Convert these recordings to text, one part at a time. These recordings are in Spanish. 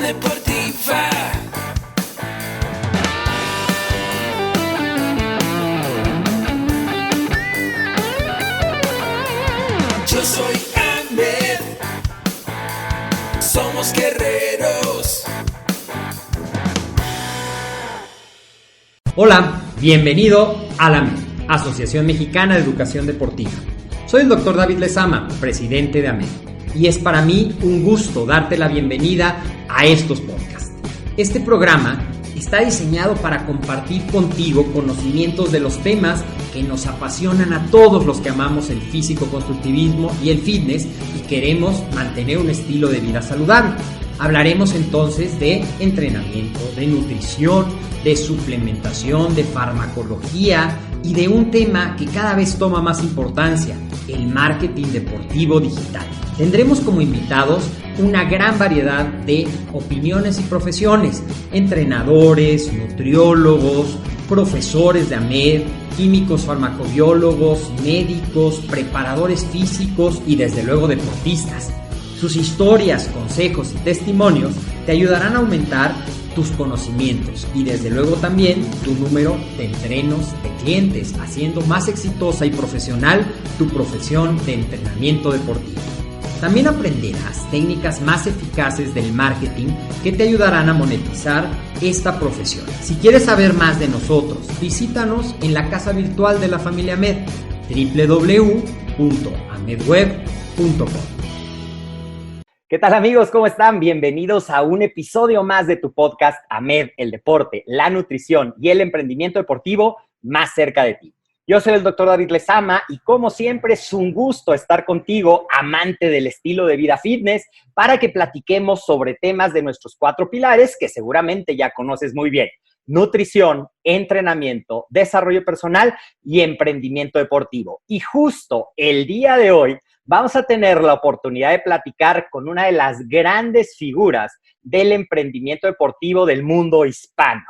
deportiva. Yo soy Ahmed, somos guerreros. Hola, bienvenido a la AMED, Asociación Mexicana de Educación Deportiva. Soy el Dr. David Lezama, presidente de AMED, y es para mí un gusto darte la bienvenida a estos podcasts. Este programa está diseñado para compartir contigo conocimientos de los temas que nos apasionan a todos los que amamos el físico-constructivismo y el fitness y queremos mantener un estilo de vida saludable. Hablaremos entonces de entrenamiento, de nutrición, de suplementación, de farmacología y de un tema que cada vez toma más importancia, el marketing deportivo digital. Tendremos como invitados una gran variedad de opiniones y profesiones, entrenadores, nutriólogos, profesores de AMED, químicos farmacobiólogos, médicos, preparadores físicos y desde luego deportistas. Sus historias, consejos y testimonios te ayudarán a aumentar tus conocimientos y desde luego también tu número de entrenos de clientes, haciendo más exitosa y profesional tu profesión de entrenamiento deportivo. También aprenderás técnicas más eficaces del marketing que te ayudarán a monetizar esta profesión. Si quieres saber más de nosotros, visítanos en la casa virtual de la familia AMED, www.amedweb.com. ¿Qué tal amigos? ¿Cómo están? Bienvenidos a un episodio más de tu podcast AMED, el deporte, la nutrición y el emprendimiento deportivo más cerca de ti. Yo soy el Dr. David Lezama y como siempre es un gusto estar contigo, amante del estilo de vida fitness, para que platiquemos sobre temas de nuestros 4 pilares que seguramente ya conoces muy bien: nutrición, entrenamiento, desarrollo personal y emprendimiento deportivo. Y justo el día de hoy vamos a tener la oportunidad de platicar con una de las grandes figuras del emprendimiento deportivo del mundo hispano.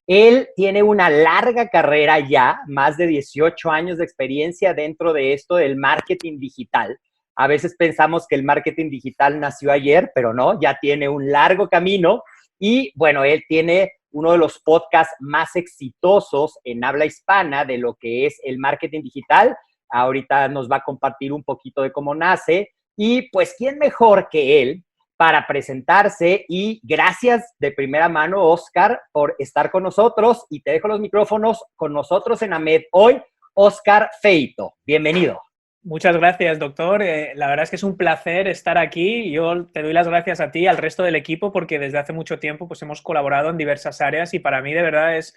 Él tiene una larga carrera ya, más de 18 años de experiencia dentro de esto del marketing digital. A veces pensamos que el marketing digital nació ayer, pero no, ya tiene un largo camino. Y bueno, él tiene uno de los podcasts más exitosos en habla hispana de lo que es el marketing digital. Ahorita nos va a compartir un poquito de cómo nace. Y pues, ¿quién mejor que él para presentarse? Y gracias de primera mano, Oscar, por estar con nosotros. Y te dejo los micrófonos con nosotros en AMED hoy, Oscar Feito. Bienvenido. Muchas gracias, doctor. La verdad es que es un placer estar aquí. Yo te doy las gracias a ti y al resto del equipo porque desde hace mucho tiempo pues, hemos colaborado en diversas áreas y para mí de verdad es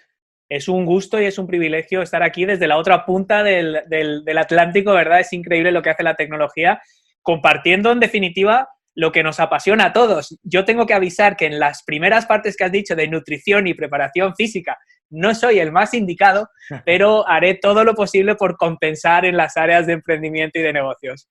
un gusto y es un privilegio estar aquí desde la otra punta del Atlántico, ¿verdad? Es increíble lo que hace la tecnología, compartiendo en definitiva lo que nos apasiona a todos. Yo tengo que avisar que en las primeras partes que has dicho de nutrición y preparación física no soy el más indicado, pero haré todo lo posible por compensar en las áreas de emprendimiento y de negocios.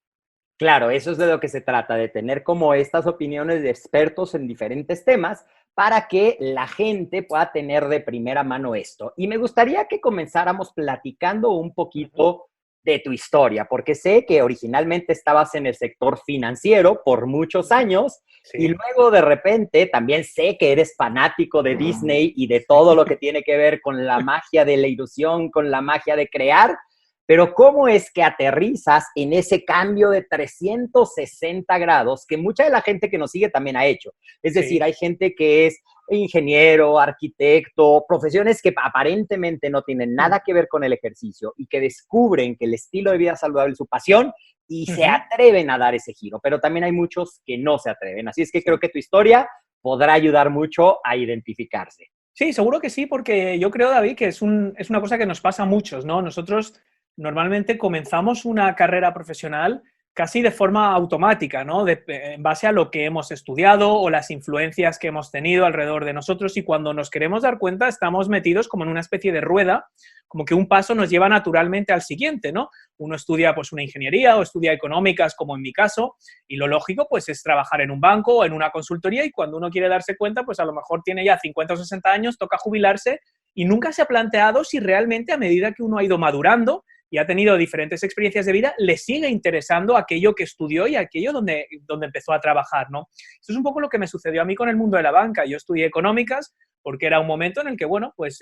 Claro, eso es de lo que se trata, de tener como estas opiniones de expertos en diferentes temas para que la gente pueda tener de primera mano esto. Y me gustaría que comenzáramos platicando un poquito de tu historia, porque sé que originalmente estabas en el sector financiero por muchos años. Sí. Y luego de repente también sé que eres fanático de Disney y de todo lo que tiene que ver con la magia de la ilusión, con la magia de crear. Pero ¿cómo es que aterrizas en ese cambio de 360 grados que mucha de la gente que nos sigue también ha hecho? Es decir, hay gente que es ingeniero, arquitecto, profesiones que aparentemente no tienen nada que ver con el ejercicio y que descubren que el estilo de vida saludable es su pasión y se atreven a dar ese giro. Pero también hay muchos que no se atreven. Así es que creo que tu historia podrá ayudar mucho a identificarse. Sí, seguro que sí, porque yo creo, David, que es una cosa que nos pasa a muchos, ¿no? Nosotros normalmente comenzamos una carrera profesional casi de forma automática, ¿no? En base a lo que hemos estudiado o las influencias que hemos tenido alrededor de nosotros y cuando nos queremos dar cuenta estamos metidos como en una especie de rueda, como que un paso nos lleva naturalmente al siguiente, ¿no? Uno estudia pues una ingeniería o estudia económicas, como en mi caso, y lo lógico pues es trabajar en un banco o en una consultoría y cuando uno quiere darse cuenta pues a lo mejor tiene ya 50 o 60 años, toca jubilarse y nunca se ha planteado si realmente a medida que uno ha ido madurando y ha tenido diferentes experiencias de vida, le sigue interesando aquello que estudió y aquello donde empezó a trabajar, ¿no? Esto es un poco lo que me sucedió a mí con el mundo de la banca. Yo estudié económicas porque era un momento en el que, bueno, pues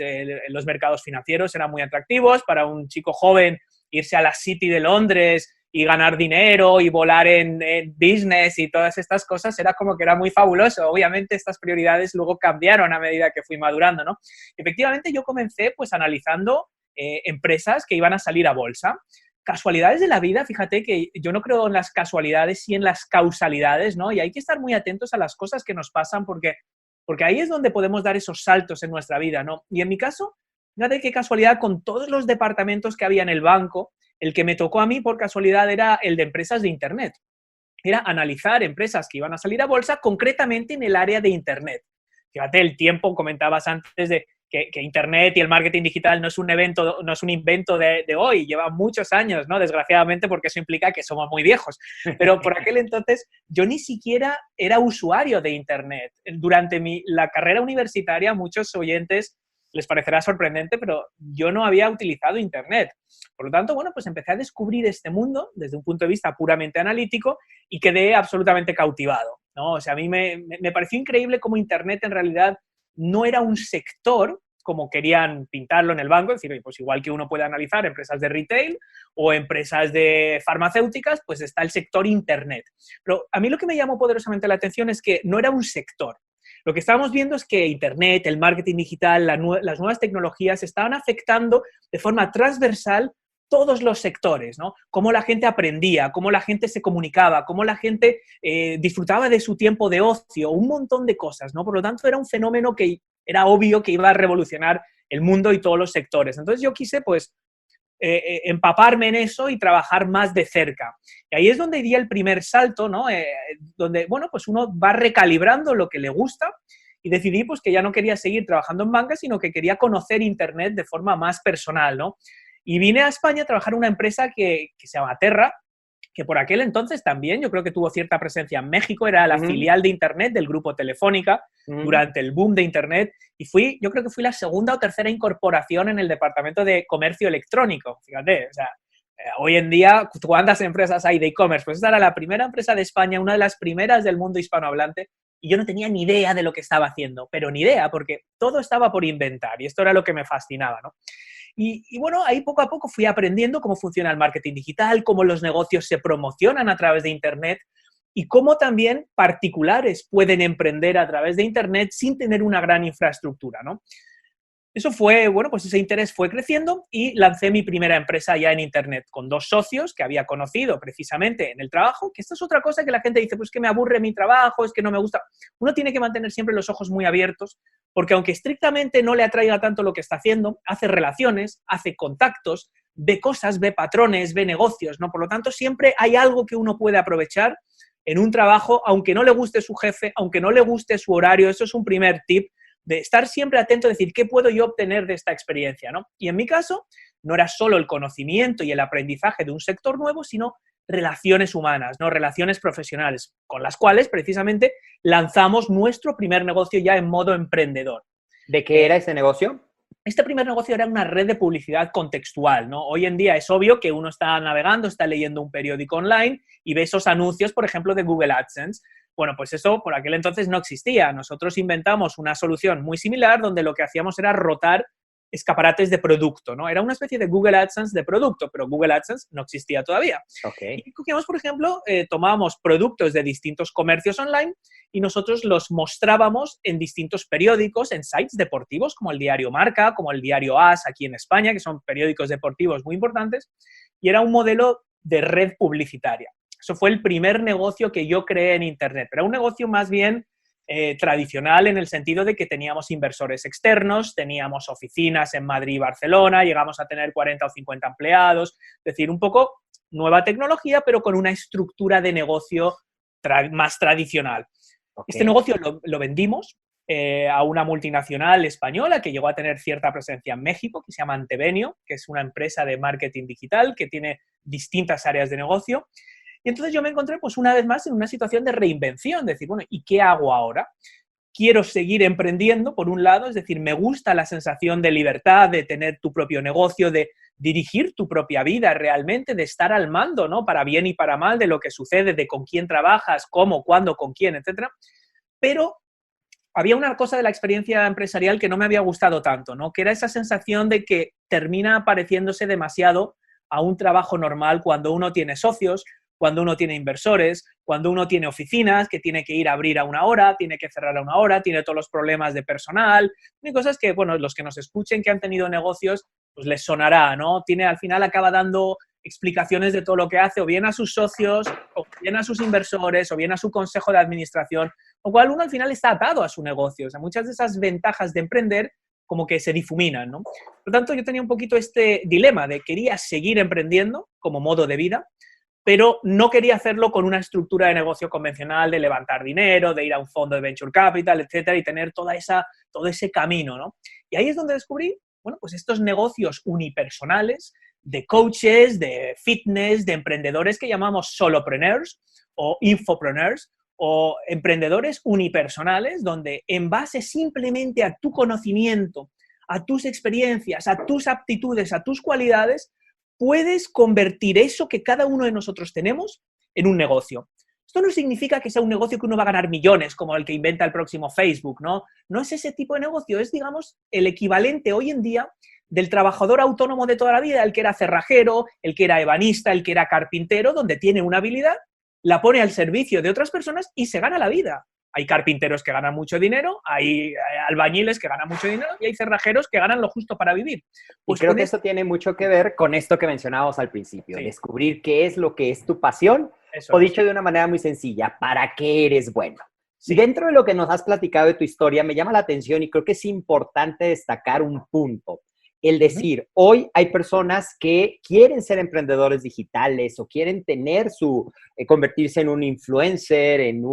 los mercados financieros eran muy atractivos para un chico joven irse a la City de Londres y ganar dinero y volar en business y todas estas cosas, era como que era muy fabuloso. Obviamente estas prioridades luego cambiaron a medida que fui madurando, ¿no? Efectivamente yo comencé pues analizando empresas que iban a salir a bolsa. Casualidades de la vida, fíjate que yo no creo en las casualidades, sí en las causalidades, ¿no? Y hay que estar muy atentos a las cosas que nos pasan porque ahí es donde podemos dar esos saltos en nuestra vida, ¿no? Y en mi caso, fíjate qué casualidad, con todos los departamentos que había en el banco, el que me tocó a mí por casualidad era el de empresas de Internet. Era analizar empresas que iban a salir a bolsa, concretamente en el área de Internet. Fíjate, el tiempo, comentabas antes de que Internet y el marketing digital no es un invento de hoy, lleva muchos años, ¿no? Desgraciadamente, porque eso implica que somos muy viejos. Pero por aquel entonces yo ni siquiera era usuario de Internet. Durante la carrera universitaria, muchos oyentes les parecerá sorprendente, pero yo no había utilizado Internet. Por lo tanto, bueno, pues empecé a descubrir este mundo desde un punto de vista puramente analítico y quedé absolutamente cautivado, ¿no? O sea, a mí me pareció increíble cómo Internet en realidad no era un sector como querían pintarlo en el banco, es decir, pues igual que uno puede analizar empresas de retail o empresas de farmacéuticas, pues está el sector Internet. Pero a mí lo que me llamó poderosamente la atención es que no era un sector. Lo que estábamos viendo es que Internet, el marketing digital, las nuevas tecnologías estaban afectando de forma transversal todos los sectores, ¿no? Cómo la gente aprendía, cómo la gente se comunicaba, cómo la gente disfrutaba de su tiempo de ocio, un montón de cosas, ¿no? Por lo tanto, era un fenómeno que era obvio que iba a revolucionar el mundo y todos los sectores. Entonces yo quise, pues, empaparme en eso y trabajar más de cerca. Y ahí es donde iría el primer salto, ¿no? Donde, bueno, pues uno va recalibrando lo que le gusta y decidí, pues, que ya no quería seguir trabajando en banca, sino que quería conocer Internet de forma más personal, ¿no? Y vine a España a trabajar en una empresa que se llama Terra, que por aquel entonces también yo creo que tuvo cierta presencia en México, era la filial de Internet del grupo Telefónica durante el boom de Internet, y yo creo que fui la segunda o tercera incorporación en el departamento de comercio electrónico, fíjate, o sea, hoy en día, ¿cuántas empresas hay de e-commerce? Pues esta era la primera empresa de España, una de las primeras del mundo hispanohablante, y yo no tenía ni idea de lo que estaba haciendo, pero ni idea, porque todo estaba por inventar, y esto era lo que me fascinaba, ¿no? Y bueno, ahí poco a poco fui aprendiendo cómo funciona el marketing digital, cómo los negocios se promocionan a través de Internet y cómo también particulares pueden emprender a través de Internet sin tener una gran infraestructura, ¿no? Eso fue, bueno, pues ese interés fue creciendo y lancé mi primera empresa ya en Internet con 2 socios que había conocido precisamente en el trabajo, que esta es otra cosa que la gente dice, pues que me aburre mi trabajo, es que no me gusta. Uno tiene que mantener siempre los ojos muy abiertos porque aunque estrictamente no le atraiga tanto lo que está haciendo, hace relaciones, hace contactos, ve cosas, ve patrones, ve negocios, ¿no? Por lo tanto, siempre hay algo que uno puede aprovechar en un trabajo, aunque no le guste su jefe, aunque no le guste su horario. Eso es un primer tip, de estar siempre atento, decir, ¿qué puedo yo obtener de esta experiencia, ¿no? Y en mi caso, no era solo el conocimiento y el aprendizaje de un sector nuevo, sino relaciones humanas, ¿no? Relaciones profesionales, con las cuales precisamente lanzamos nuestro primer negocio ya en modo emprendedor. ¿De qué era ese negocio? Este primer negocio era una red de publicidad contextual, ¿no? Hoy en día es obvio que uno está navegando, está leyendo un periódico online y ve esos anuncios, por ejemplo, de Google AdSense. Bueno, pues eso por aquel entonces no existía. Nosotros inventamos una solución muy similar donde lo que hacíamos era rotar escaparates de producto, ¿no? Era una especie de Google AdSense de producto, pero Google AdSense no existía todavía. Okay. Y cogíamos, por ejemplo, tomábamos productos de distintos comercios online y nosotros los mostrábamos en distintos periódicos, en sites deportivos como el diario Marca, como el diario AS aquí en España, que son periódicos deportivos muy importantes, y era un modelo de red publicitaria. Eso fue el primer negocio que yo creé en Internet, pero era un negocio más bien tradicional en el sentido de que teníamos inversores externos, teníamos oficinas en Madrid y Barcelona, llegamos a tener 40 o 50 empleados, es decir, un poco nueva tecnología, pero con una estructura de negocio más tradicional. Okay. Este negocio lo vendimos a una multinacional española que llegó a tener cierta presencia en México, que se llama Antevenio, que es una empresa de marketing digital que tiene distintas áreas de negocio. Y entonces yo me encontré, pues una vez más, en una situación de reinvención, de decir, bueno, ¿y qué hago ahora? Quiero seguir emprendiendo, por un lado, es decir, me gusta la sensación de libertad, de tener tu propio negocio, de dirigir tu propia vida realmente, de estar al mando, ¿no? Para bien y para mal, de lo que sucede, de con quién trabajas, cómo, cuándo, con quién, etcétera. Pero había una cosa de la experiencia empresarial que no me había gustado tanto, ¿no? Que era esa sensación de que termina pareciéndose demasiado a un trabajo normal cuando uno tiene socios, cuando uno tiene inversores, cuando uno tiene oficinas, que tiene que ir a abrir a una hora, tiene que cerrar a una hora, tiene todos los problemas de personal, y cosas que, bueno, los que nos escuchen que han tenido negocios, pues les sonará, ¿no? Al final acaba dando explicaciones de todo lo que hace, o bien a sus socios, o bien a sus inversores, o bien a su consejo de administración, lo cual uno al final está atado a su negocio. O sea, muchas de esas ventajas de emprender como que se difuminan, ¿no? Por lo tanto, yo tenía un poquito este dilema de quería seguir emprendiendo como modo de vida, pero no quería hacerlo con una estructura de negocio convencional de levantar dinero, de ir a un fondo de venture capital, etcétera, y tener todo ese camino, ¿no? Y ahí es donde descubrí, bueno, pues estos negocios unipersonales de coaches, de fitness, de emprendedores que llamamos solopreneurs o infopreneurs, o emprendedores unipersonales, donde en base simplemente a tu conocimiento, a tus experiencias, a tus aptitudes, a tus cualidades, puedes convertir eso que cada uno de nosotros tenemos en un negocio. Esto no significa que sea un negocio que uno va a ganar millones, como el que inventa el próximo Facebook, ¿no? No es ese tipo de negocio, es, digamos, el equivalente hoy en día del trabajador autónomo de toda la vida, el que era cerrajero, el que era ebanista, el que era carpintero, donde tiene una habilidad, la pone al servicio de otras personas y se gana la vida. Hay carpinteros que ganan mucho dinero, hay albañiles que ganan mucho dinero y hay cerrajeros que ganan lo justo para vivir. Pues creo que eso tiene mucho que ver con esto que mencionábamos al principio, descubrir qué es lo que es tu pasión, o dicho de una manera muy sencilla, ¿para qué eres bueno? Y dentro de lo que nos has platicado de tu historia, me llama la atención y creo que es importante destacar un punto. El decir, hoy hay personas que quieren ser emprendedores digitales o quieren tener convertirse en un influencer, en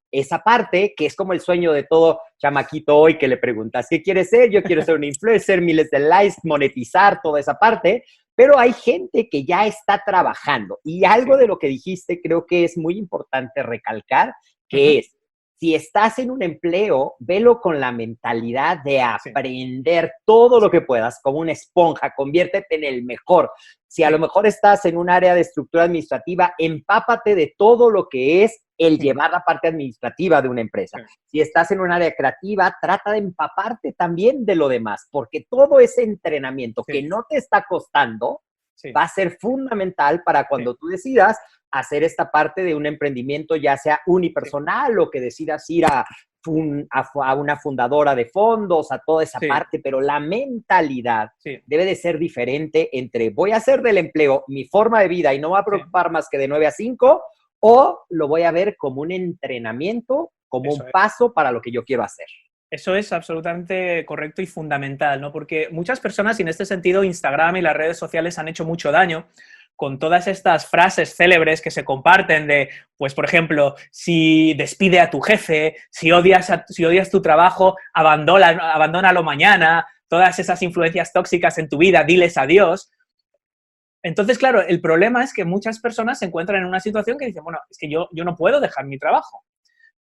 esa parte que es como el sueño de todo chamaquito hoy que le preguntas, ¿qué quieres ser? Yo quiero ser un influencer, miles de likes, monetizar, toda esa parte, pero hay gente que ya está trabajando. Y algo de lo que dijiste creo que es muy importante recalcar, que es, si estás en un empleo, velo con la mentalidad de aprender todo lo que puedas, como una esponja, conviértete en el mejor. Si a lo mejor estás en un área de estructura administrativa, empápate de todo lo que es el llevar la parte administrativa de una empresa. Si estás en un área creativa, trata de empaparte también de lo demás, porque todo ese entrenamiento que no te está costando va a ser fundamental para cuando tú decidas hacer esta parte de un emprendimiento, ya sea unipersonal o que decidas ir a una fundadora de fondos, a toda esa parte, pero la mentalidad debe de ser diferente entre voy a hacer del empleo mi forma de vida y no me voy a preocupar más que de 9 a 5, o lo voy a ver como un entrenamiento, como un paso para lo que yo quiero hacer. Eso es absolutamente correcto y fundamental, ¿no? Porque muchas personas, y en este sentido Instagram y las redes sociales han hecho mucho daño con todas estas frases célebres que se comparten de, pues, por ejemplo, si despide a tu jefe, si odias tu trabajo, abandónalo mañana, todas esas influencias tóxicas en tu vida, diles adiós. Entonces, claro, el problema es que muchas personas se encuentran en una situación que dicen, bueno, es que yo no puedo dejar mi trabajo.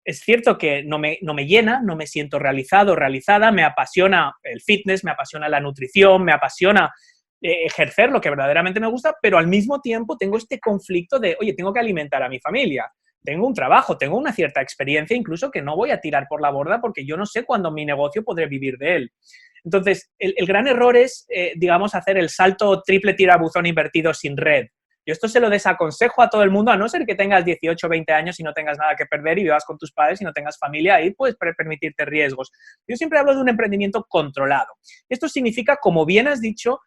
Es cierto que no me llena, no me siento realizado, realizada, me apasiona el fitness, me apasiona la nutrición, me apasiona ejercer lo que verdaderamente me gusta, pero al mismo tiempo tengo este conflicto de, oye, tengo que alimentar a mi familia, tengo un trabajo, tengo una cierta experiencia, incluso que no voy a tirar por la borda porque yo no sé cuándo mi negocio podré vivir de él. Entonces, el gran error es, digamos, hacer el salto triple tirabuzón invertido sin red. Yo esto se lo desaconsejo a todo el mundo, a no ser que tengas 18 o 20 años y no tengas nada que perder y vivas con tus padres y no tengas familia, ahí puedes permitirte riesgos. Yo siempre hablo de un emprendimiento controlado. Esto significa, como bien has dicho,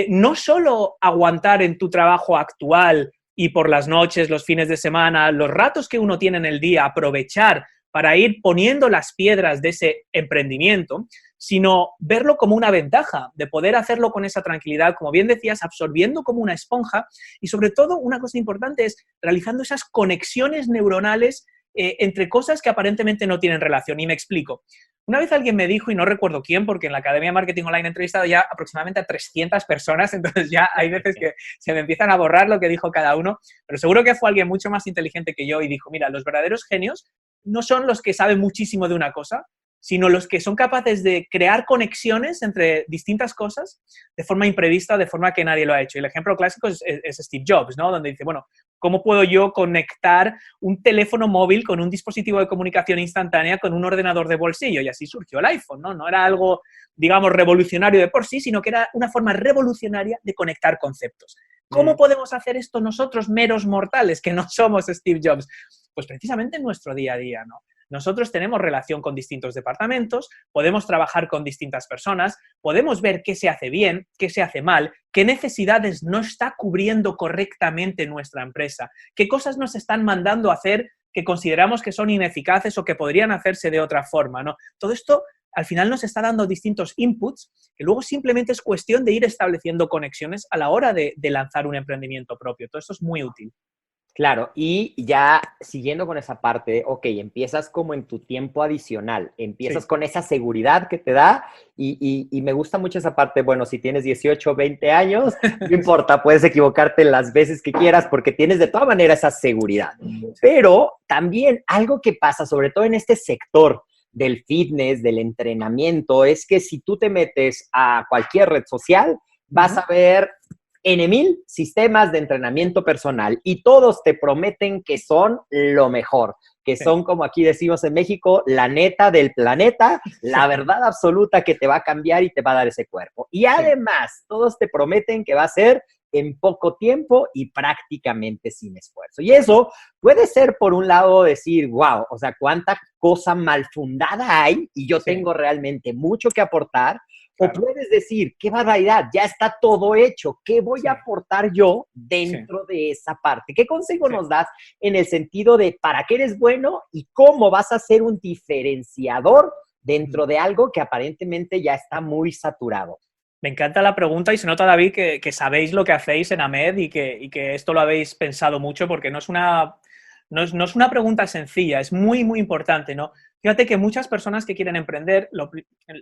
no solo aguantar en tu trabajo actual y por las noches, los fines de semana, los ratos que uno tiene en el día, aprovechar para ir poniendo las piedras de ese emprendimiento, sino verlo como una ventaja, de poder hacerlo con esa tranquilidad, como bien decías, absorbiendo como una esponja y, sobre todo, una cosa importante es realizando esas conexiones neuronales entre cosas que aparentemente no tienen relación. Y me explico. Una vez alguien me dijo, y no recuerdo quién, porque en la Academia de Marketing Online he entrevistado ya aproximadamente a 300 personas, entonces ya hay veces que se me empiezan a borrar lo que dijo cada uno, pero seguro que fue alguien mucho más inteligente que yo y dijo, mira, los verdaderos genios no son los que saben muchísimo de una cosa, sino los que son capaces de crear conexiones entre distintas cosas de forma imprevista, de forma que nadie lo ha hecho. Y el ejemplo clásico es Steve Jobs, ¿no? Donde dice, bueno, ¿cómo puedo yo conectar un teléfono móvil con un dispositivo de comunicación instantánea con un ordenador de bolsillo? Y así surgió el iPhone, ¿no? No era algo, digamos, revolucionario de por sí, sino que era una forma revolucionaria de conectar conceptos. ¿Cómo podemos hacer esto nosotros, meros mortales, que no somos Steve Jobs? Pues precisamente en nuestro día a día, ¿no? Nosotros tenemos relación con distintos departamentos, podemos trabajar con distintas personas, podemos ver qué se hace bien, qué se hace mal, qué necesidades no está cubriendo correctamente nuestra empresa, qué cosas nos están mandando a hacer que consideramos que son ineficaces o que podrían hacerse de otra forma, ¿no? Todo esto al final nos está dando distintos inputs que luego simplemente es cuestión de ir estableciendo conexiones a la hora de lanzar un emprendimiento propio. Todo esto es muy útil. Claro, y ya siguiendo con esa parte, ok, empiezas como en tu tiempo adicional, empiezas con esa seguridad que te da y me gusta mucho esa parte, bueno, si tienes 18 o 20 años, no importa, puedes equivocarte las veces que quieras porque tienes de todas maneras esa seguridad. Pero también algo que pasa, sobre todo en este sector del fitness, del entrenamiento, es que si tú te metes a cualquier red social, vas a ver N mil sistemas de entrenamiento personal y todos te prometen que son lo mejor, que son, como aquí decimos en México, la neta del planeta, la verdad absoluta que te va a cambiar y te va a dar ese cuerpo. Y además, todos te prometen que va a ser en poco tiempo y prácticamente sin esfuerzo. Y eso puede ser, por un lado, decir, wow, o sea, cuánta cosa mal fundada hay y yo tengo realmente mucho que aportar. Claro. O puedes decir, qué barbaridad, ya está todo hecho, ¿qué voy a aportar yo dentro de esa parte? ¿Qué consejo nos das en el sentido de para qué eres bueno y cómo vas a ser un diferenciador dentro de algo que aparentemente ya está muy saturado? Me encanta la pregunta y se nota, David, que sabéis lo que hacéis en AMED y que esto lo habéis pensado mucho porque no es una pregunta sencilla, es muy, muy importante, ¿no? Fíjate que muchas personas que quieren emprender,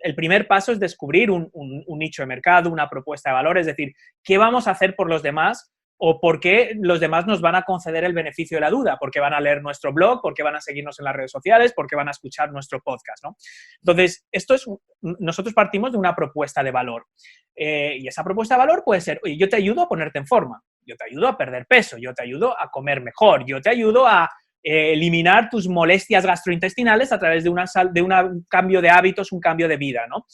el primer paso es descubrir un nicho de mercado, una propuesta de valor, es decir, ¿qué vamos a hacer por los demás o por qué los demás nos van a conceder el beneficio de la duda? ¿Por qué van a leer nuestro blog? ¿Por qué van a seguirnos en las redes sociales? ¿Por qué van a escuchar nuestro podcast, ¿no? Entonces, nosotros partimos de una propuesta de valor. Y esa propuesta de valor puede ser, oye, yo te ayudo a ponerte en forma, yo te ayudo a perder peso, yo te ayudo a comer mejor, yo te ayudo a eliminar tus molestias gastrointestinales a través de un cambio de hábitos, un cambio de vida, ¿no?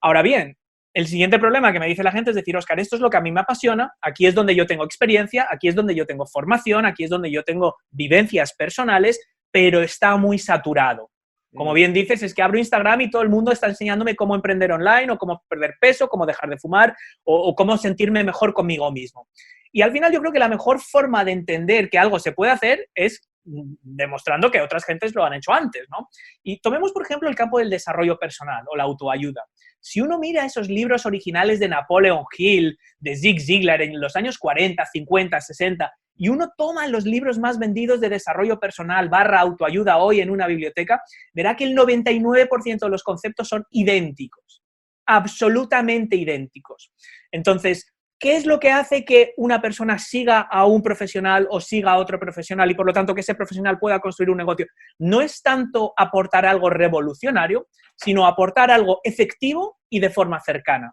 Ahora bien, el siguiente problema que me dice la gente es decir, Óscar, esto es lo que a mí me apasiona, aquí es donde yo tengo experiencia, aquí es donde yo tengo formación, aquí es donde yo tengo vivencias personales, pero está muy saturado. Como bien dices, es que abro Instagram y todo el mundo está enseñándome cómo emprender online o cómo perder peso, cómo dejar de fumar o cómo sentirme mejor conmigo mismo. Y al final yo creo que la mejor forma de entender que algo se puede hacer es demostrando que otras gentes lo han hecho antes, ¿no? Y tomemos, por ejemplo, el campo del desarrollo personal o la autoayuda. Si uno mira esos libros originales de Napoleon Hill, de Zig Ziglar en los años 40, 50, 60, y uno toma los libros más vendidos de desarrollo personal / autoayuda hoy en una biblioteca, verá que el 99% de los conceptos son idénticos, absolutamente idénticos. Entonces, ¿qué es lo que hace que una persona siga a un profesional o siga a otro profesional y por lo tanto que ese profesional pueda construir un negocio? No es tanto aportar algo revolucionario, sino aportar algo efectivo y de forma cercana.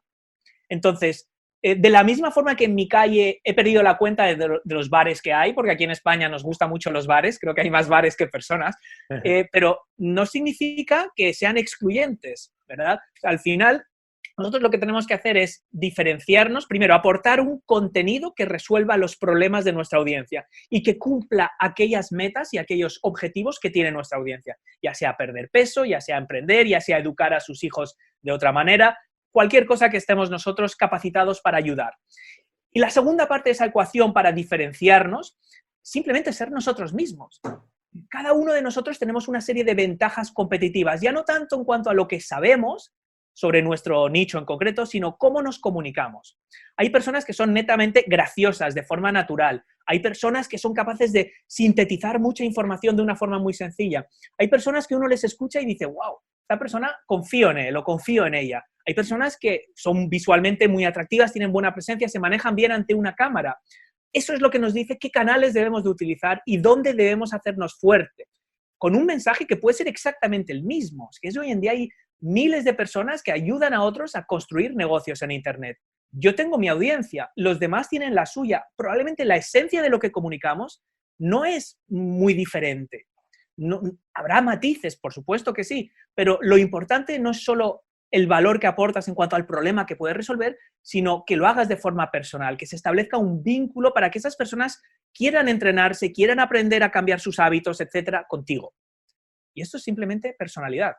Entonces, de la misma forma que en mi calle he perdido la cuenta de los bares que hay, porque aquí en España nos gustan mucho los bares, creo que hay más bares que personas, pero no significa que sean excluyentes, ¿verdad? O sea, al final, nosotros lo que tenemos que hacer es diferenciarnos, primero, aportar un contenido que resuelva los problemas de nuestra audiencia y que cumpla aquellas metas y aquellos objetivos que tiene nuestra audiencia, ya sea perder peso, ya sea emprender, ya sea educar a sus hijos de otra manera, cualquier cosa que estemos nosotros capacitados para ayudar. Y la segunda parte de esa ecuación para diferenciarnos, simplemente ser nosotros mismos. Cada uno de nosotros tenemos una serie de ventajas competitivas, ya no tanto en cuanto a lo que sabemos sobre nuestro nicho en concreto, sino cómo nos comunicamos. Hay personas que son netamente graciosas de forma natural. Hay personas que son capaces de sintetizar mucha información de una forma muy sencilla. Hay personas que uno les escucha y dice, wow, esta persona confío en él o confío en ella. Hay personas que son visualmente muy atractivas, tienen buena presencia, se manejan bien ante una cámara. Eso es lo que nos dice qué canales debemos de utilizar y dónde debemos hacernos fuerte. con un mensaje que puede ser exactamente el mismo. Es que hoy en día hay miles de personas que ayudan a otros a construir negocios en Internet. Yo tengo mi audiencia, los demás tienen la suya. Probablemente la esencia de lo que comunicamos no es muy diferente. No, habrá matices, por supuesto que sí, pero lo importante no es solo el valor que aportas en cuanto al problema que puedes resolver, sino que lo hagas de forma personal, que se establezca un vínculo para que esas personas quieran entrenarse, quieran aprender a cambiar sus hábitos, etcétera, contigo. Y esto es simplemente personalidad.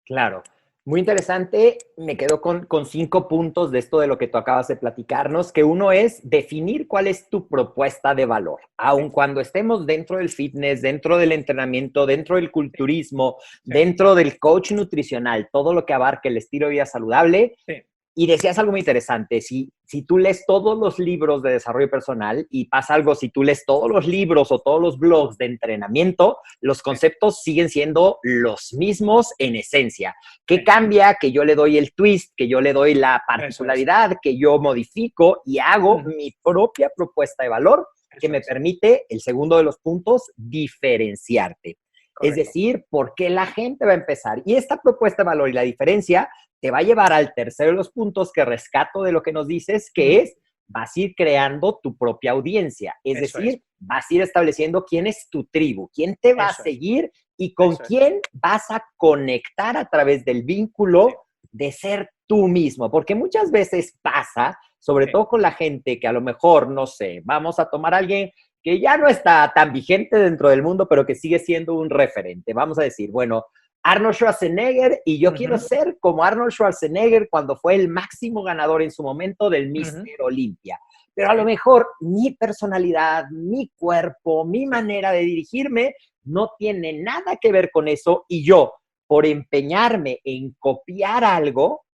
Claro. Muy interesante. Me quedo con 5 puntos de esto de lo que tú acabas de platicarnos, que uno es definir cuál es tu propuesta de valor. Aun cuando estemos dentro del fitness, dentro del entrenamiento, dentro del culturismo, dentro del coach nutricional, todo lo que abarque el estilo de vida saludable. Sí. Y decías algo muy interesante, si tú lees todos los libros de desarrollo personal y pasa algo, si tú lees todos los libros o todos los blogs de entrenamiento, los conceptos siguen siendo los mismos en esencia. ¿Qué cambia? Que yo le doy el twist, que yo le doy la particularidad, que yo modifico y hago mi propia propuesta de valor que me permite, el segundo de los puntos, diferenciarte. Correcto. Es decir, ¿por qué la gente va a empezar? Y esta propuesta de valor y la diferencia te va a llevar al tercero de los puntos que rescato de lo que nos dices, que es, vas a ir creando tu propia audiencia. Es decir, vas a ir estableciendo quién es tu tribu, quién te va a seguir y con quién vas a conectar a través del vínculo de ser tú mismo. Porque muchas veces pasa, sobre todo con la gente que a lo mejor, no sé, vamos a tomar a alguien que ya no está tan vigente dentro del mundo, pero que sigue siendo un referente. Vamos a decir, bueno, Arnold Schwarzenegger, y yo quiero ser como Arnold Schwarzenegger cuando fue el máximo ganador en su momento del Mr. Olympia. Pero a lo mejor mi personalidad, mi cuerpo, mi manera de dirigirme no tiene nada que ver con eso y yo, por empeñarme en copiar algo,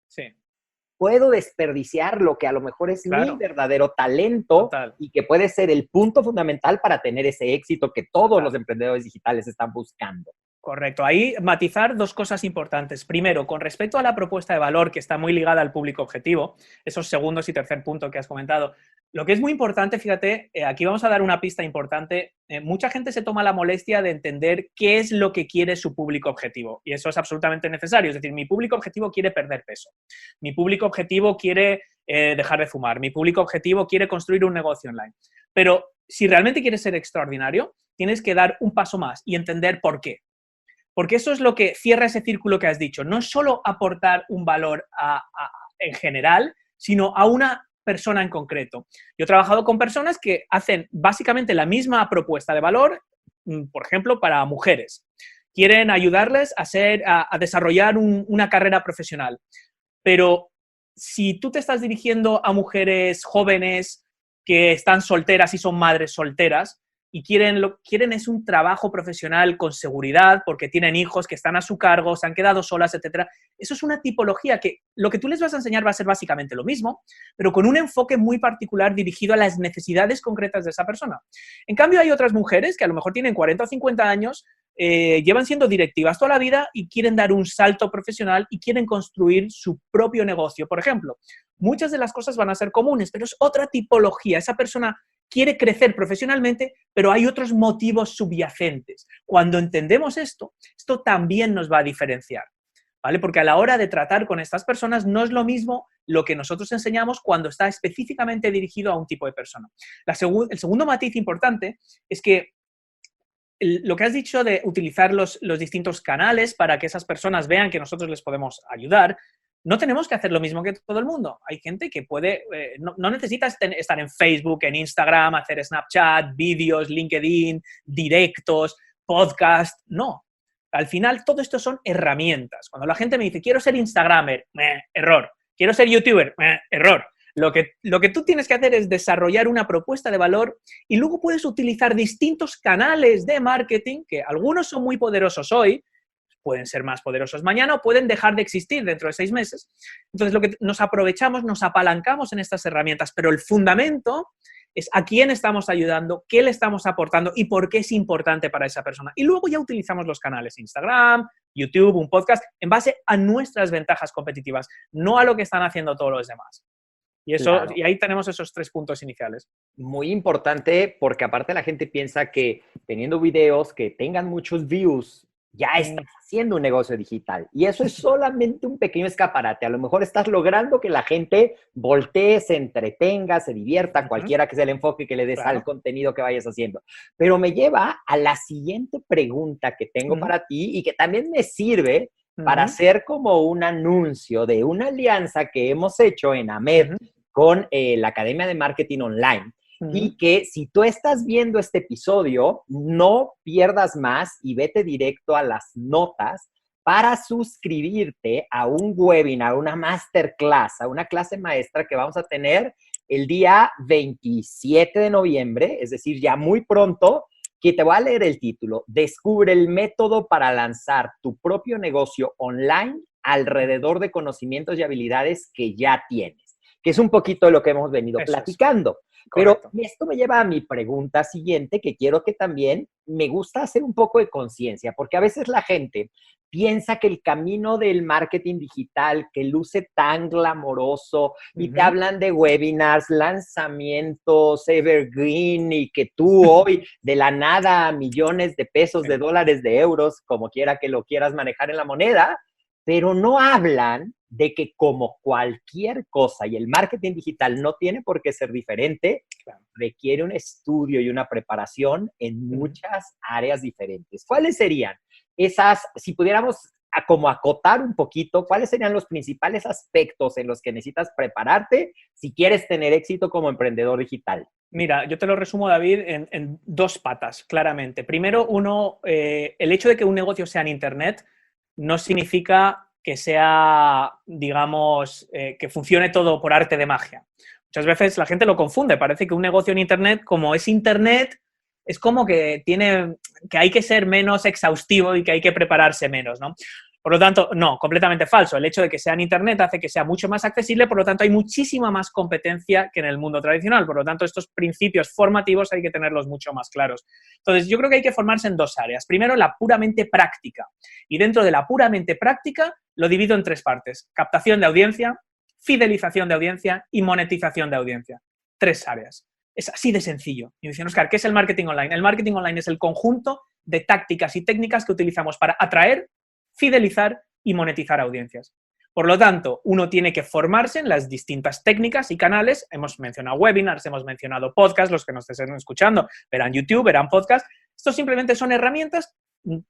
puedo desperdiciar lo que a lo mejor es mi verdadero talento y que puede ser el punto fundamental para tener ese éxito que todos los emprendedores digitales están buscando. Correcto. Ahí matizar 2 cosas importantes. Primero, con respecto a la propuesta de valor, que está muy ligada al público objetivo, esos segundos y tercer punto que has comentado, lo que es muy importante, fíjate, aquí vamos a dar una pista importante. Mucha gente se toma la molestia de entender qué es lo que quiere su público objetivo, y eso es absolutamente necesario. Es decir, mi público objetivo quiere perder peso, mi público objetivo quiere dejar de fumar, mi público objetivo quiere construir un negocio online. Pero si realmente quieres ser extraordinario, tienes que dar un paso más y entender por qué. Porque eso es lo que cierra ese círculo que has dicho. No es solo aportar un valor en general, sino a una persona en concreto. Yo he trabajado con personas que hacen básicamente la misma propuesta de valor, por ejemplo, para mujeres. Quieren ayudarles a desarrollar una carrera profesional. Pero si tú te estás dirigiendo a mujeres jóvenes que están solteras y son madres solteras, y quieren es un trabajo profesional con seguridad porque tienen hijos que están a su cargo, se han quedado solas, etc. Eso es una tipología que lo que tú les vas a enseñar va a ser básicamente lo mismo, pero con un enfoque muy particular dirigido a las necesidades concretas de esa persona. En cambio, hay otras mujeres que a lo mejor tienen 40 o 50 años, llevan siendo directivas toda la vida y quieren dar un salto profesional y quieren construir su propio negocio. Por ejemplo, muchas de las cosas van a ser comunes, pero es otra tipología. Esa persona quiere crecer profesionalmente, pero hay otros motivos subyacentes. Cuando entendemos esto también nos va a diferenciar, ¿vale? Porque a la hora de tratar con estas personas no es lo mismo lo que nosotros enseñamos cuando está específicamente dirigido a un tipo de persona. El segundo matiz importante es que lo que has dicho de utilizar los distintos canales para que esas personas vean que nosotros les podemos ayudar, no tenemos que hacer lo mismo que todo el mundo. Hay gente que puede, no necesitas estar en Facebook, en Instagram, hacer Snapchat, vídeos, LinkedIn, directos, podcast. No. Al final, todo esto son herramientas. Cuando la gente me dice, quiero ser Instagramer, error. Quiero ser YouTuber, error. Lo que tú tienes que hacer es desarrollar una propuesta de valor y luego puedes utilizar distintos canales de marketing, que algunos son muy poderosos hoy, pueden ser más poderosos mañana o pueden dejar de existir dentro de 6 meses. Entonces, lo que nos aprovechamos, nos apalancamos en estas herramientas, pero el fundamento es a quién estamos ayudando, qué le estamos aportando y por qué es importante para esa persona. Y luego ya utilizamos los canales Instagram, YouTube, un podcast, en base a nuestras ventajas competitivas, no a lo que están haciendo todos los demás. Claro. Y ahí tenemos esos 3 puntos iniciales. Muy importante porque aparte la gente piensa que teniendo videos que tengan muchos views, ya estás haciendo un negocio digital. Y eso es solamente un pequeño escaparate. A lo mejor estás logrando que la gente voltee, se entretenga, se divierta, cualquiera que sea el enfoque que le des al contenido que vayas haciendo. Pero me lleva a la siguiente pregunta que tengo para ti y que también me sirve para hacer como un anuncio de una alianza que hemos hecho en AMED con la Academia de Marketing Online. Y que si tú estás viendo este episodio, no pierdas más y vete directo a las notas para suscribirte a un webinar, una masterclass, a una clase maestra que vamos a tener el día 27 de noviembre, es decir, ya muy pronto, que te voy a leer el título. Descubre el método para lanzar tu propio negocio online alrededor de conocimientos y habilidades que ya tienes, que es un poquito de lo que hemos venido platicando. Pero esto me lleva a mi pregunta siguiente, que quiero que también me gusta hacer un poco de conciencia, porque a veces la gente piensa que el camino del marketing digital, que luce tan glamoroso, y te hablan de webinars, lanzamientos, evergreen, y que tú hoy de la nada millones de pesos, de dólares, de euros, como quiera que lo quieras manejar en la moneda, pero no hablan de que como cualquier cosa, y el marketing digital no tiene por qué ser diferente, requiere un estudio y una preparación en muchas áreas diferentes. ¿Cuáles serían esas, si pudiéramos como acotar un poquito, cuáles serían los principales aspectos en los que necesitas prepararte si quieres tener éxito como emprendedor digital? Mira, yo te lo resumo, David, en 2 patas, claramente. Primero, el hecho de que un negocio sea en Internet no significa que sea, digamos, que funcione todo por arte de magia. Muchas veces la gente lo confunde. Parece que un negocio en Internet, como es Internet, es como que hay que ser menos exhaustivo y que hay que prepararse menos, ¿no? Por lo tanto, no, completamente falso. El hecho de que sea en Internet hace que sea mucho más accesible, por lo tanto, hay muchísima más competencia que en el mundo tradicional. Por lo tanto, estos principios formativos hay que tenerlos mucho más claros. Entonces, yo creo que hay que formarse en 2 áreas. Primero, la puramente práctica. Y dentro de la puramente práctica, lo divido en 3 partes. Captación de audiencia, fidelización de audiencia y monetización de audiencia. 3 áreas. Es así de sencillo. Y me dicen, Óscar, ¿qué es el marketing online? El marketing online es el conjunto de tácticas y técnicas que utilizamos para atraer, fidelizar y monetizar audiencias. Por lo tanto, uno tiene que formarse en las distintas técnicas y canales. Hemos mencionado webinars, hemos mencionado podcasts, los que nos estén escuchando verán YouTube, verán podcast. Estos simplemente son herramientas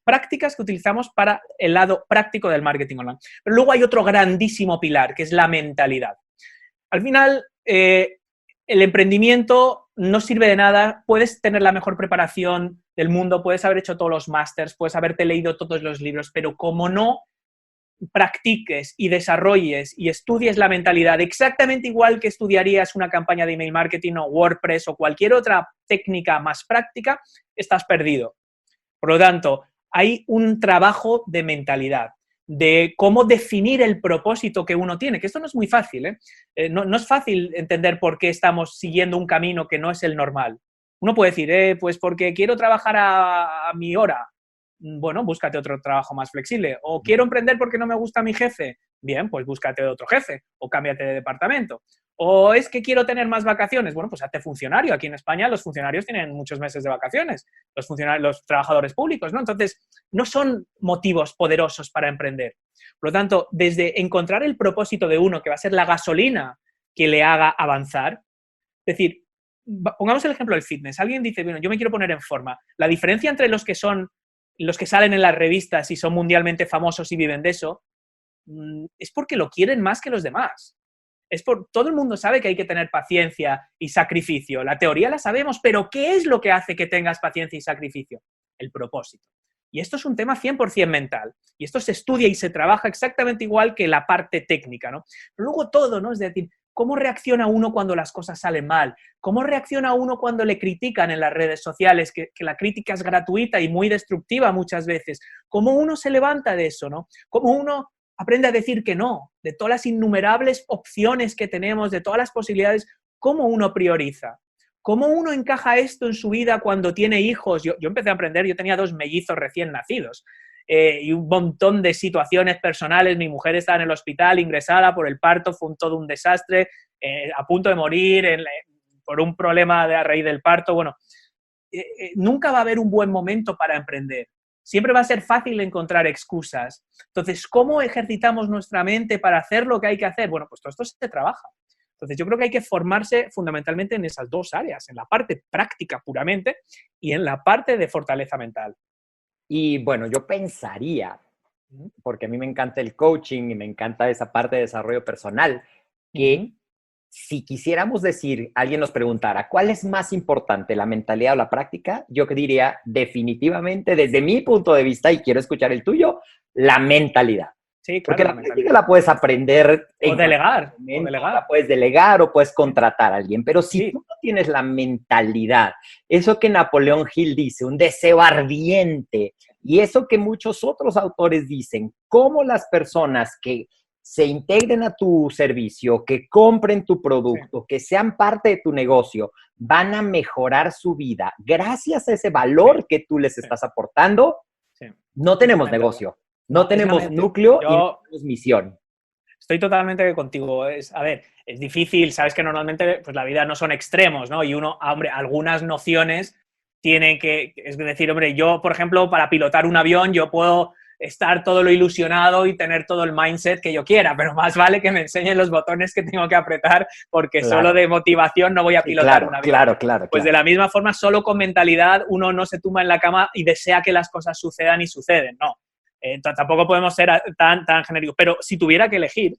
prácticas que utilizamos para el lado práctico del marketing online. Pero luego hay otro grandísimo pilar, que es la mentalidad. Al final, el emprendimiento no sirve de nada. Puedes tener la mejor preparación del mundo, puedes haber hecho todos los másters, puedes haberte leído todos los libros, pero como no practiques y desarrolles y estudies la mentalidad exactamente igual que estudiarías una campaña de email marketing o WordPress o cualquier otra técnica más práctica, estás perdido. Por lo tanto, hay un trabajo de mentalidad, de cómo definir el propósito que uno tiene, que esto no es muy fácil, no es fácil entender por qué estamos siguiendo un camino que no es el normal. Uno puede decir, pues porque quiero trabajar a mi hora. Bueno, búscate otro trabajo más flexible. O quiero emprender porque no me gusta mi jefe. Bien, pues búscate otro jefe o cámbiate de departamento. O es que quiero tener más vacaciones. Bueno, pues hazte funcionario. Aquí en España los funcionarios tienen muchos meses de vacaciones, los trabajadores públicos, ¿no? Entonces, no son motivos poderosos para emprender. Por lo tanto, desde encontrar el propósito de uno, que va a ser la gasolina que le haga avanzar, es decir, pongamos el ejemplo del fitness. Alguien dice, bueno, yo me quiero poner en forma. La diferencia entre los que salen en las revistas y son mundialmente famosos y viven de eso, es porque lo quieren más que los demás. Todo el mundo sabe que hay que tener paciencia y sacrificio. La teoría la sabemos, pero ¿qué es lo que hace que tengas paciencia y sacrificio? El propósito. Y esto es un tema 100% mental. Y esto se estudia y se trabaja exactamente igual que la parte técnica, ¿no? Pero luego todo, ¿no? Es decir, ¿cómo reacciona uno cuando las cosas salen mal? ¿Cómo reacciona uno cuando le critican en las redes sociales? Que la crítica es gratuita y muy destructiva muchas veces. ¿Cómo uno se levanta de eso, no? ¿Cómo uno aprende a decir que no? De todas las innumerables opciones que tenemos, de todas las posibilidades, ¿cómo uno prioriza? ¿Cómo uno encaja esto en su vida cuando tiene hijos? Yo empecé a aprender, yo tenía 2 mellizos recién nacidos. y un montón de situaciones personales. Mi mujer estaba en el hospital ingresada por el parto, fue todo un desastre, a punto de morir por un problema a raíz del parto. Bueno, nunca va a haber un buen momento para emprender. Siempre va a ser fácil encontrar excusas. Entonces, ¿cómo ejercitamos nuestra mente para hacer lo que hay que hacer? Bueno, pues todo esto se trabaja. Entonces, yo creo que hay que formarse fundamentalmente en esas dos áreas, en la parte práctica puramente y en la parte de fortaleza mental. Y bueno, yo pensaría, porque a mí me encanta el coaching y me encanta esa parte de desarrollo personal, que si quisiéramos decir, alguien nos preguntara, ¿cuál es más importante, la mentalidad o la práctica? Yo diría definitivamente, desde mi punto de vista, y quiero escuchar el tuyo, la mentalidad. Sí, claro. Porque la práctica la puedes aprender. O delegar. La puedes delegar o puedes contratar a alguien. Pero si tú no tienes la mentalidad, eso que Napoleón Hill dice, un deseo ardiente, y eso que muchos otros autores dicen, cómo las personas que se integren a tu servicio, que compren tu producto, que sean parte de tu negocio, van a mejorar su vida gracias a ese valor que tú les estás aportando, no tenemos negocio. No tenemos núcleo y no tenemos misión. Estoy totalmente contigo. A ver, es difícil, sabes que normalmente pues la vida no son extremos, ¿no? Y uno, hombre, algunas nociones tienen que, es decir, hombre, yo, por ejemplo, para pilotar un avión, yo puedo estar todo lo ilusionado y tener todo el mindset que yo quiera, pero más vale que me enseñen los botones que tengo que apretar porque solo de motivación no voy a pilotar un avión. Claro. Pues de la misma forma, solo con mentalidad uno no se tumba en la cama y desea que las cosas sucedan y suceden, no. Tampoco podemos ser tan genéricos, pero si tuviera que elegir,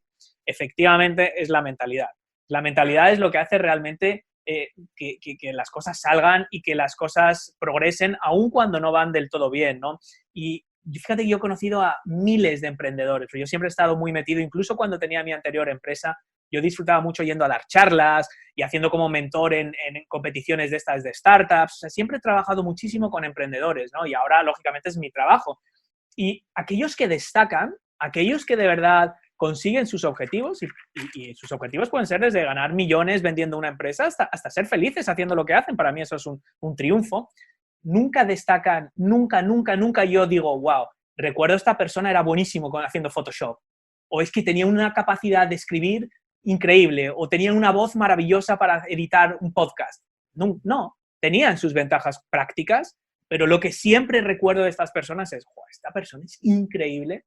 efectivamente es la mentalidad. La mentalidad es lo que hace realmente que las cosas salgan y que las cosas progresen, aun cuando no van del todo bien, ¿no? Y fíjate que yo he conocido a miles de emprendedores, pero yo siempre he estado muy metido, incluso cuando tenía mi anterior empresa, yo disfrutaba mucho yendo a dar charlas y haciendo como mentor en competiciones de estas de startups. O sea, siempre he trabajado muchísimo con emprendedores, ¿no? Y ahora, lógicamente, es mi trabajo. Y aquellos que destacan, aquellos que de verdad consiguen sus objetivos, y sus objetivos pueden ser desde ganar millones vendiendo una empresa hasta ser felices haciendo lo que hacen. Para mí eso es un triunfo. Nunca destacan, nunca yo digo, wow, recuerdo esta persona era buenísimo haciendo Photoshop. O es que tenía una capacidad de escribir increíble, o tenía una voz maravillosa para editar un podcast. No, tenían sus ventajas prácticas, pero lo que siempre recuerdo de estas personas es, esta persona es increíble,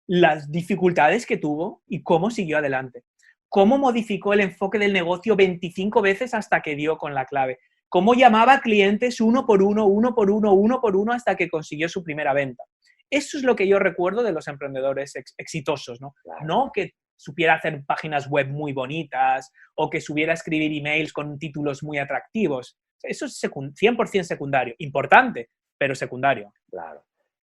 las dificultades que tuvo y cómo siguió adelante. Cómo modificó el enfoque del negocio 25 veces hasta que dio con la clave. Cómo llamaba a clientes uno por uno hasta que consiguió su primera venta. Eso es lo que yo recuerdo de los emprendedores exitosos, ¿no? Claro. No que supiera hacer páginas web muy bonitas o que supiera escribir emails con títulos muy atractivos. Eso es 100% secundario. Importante, pero secundario.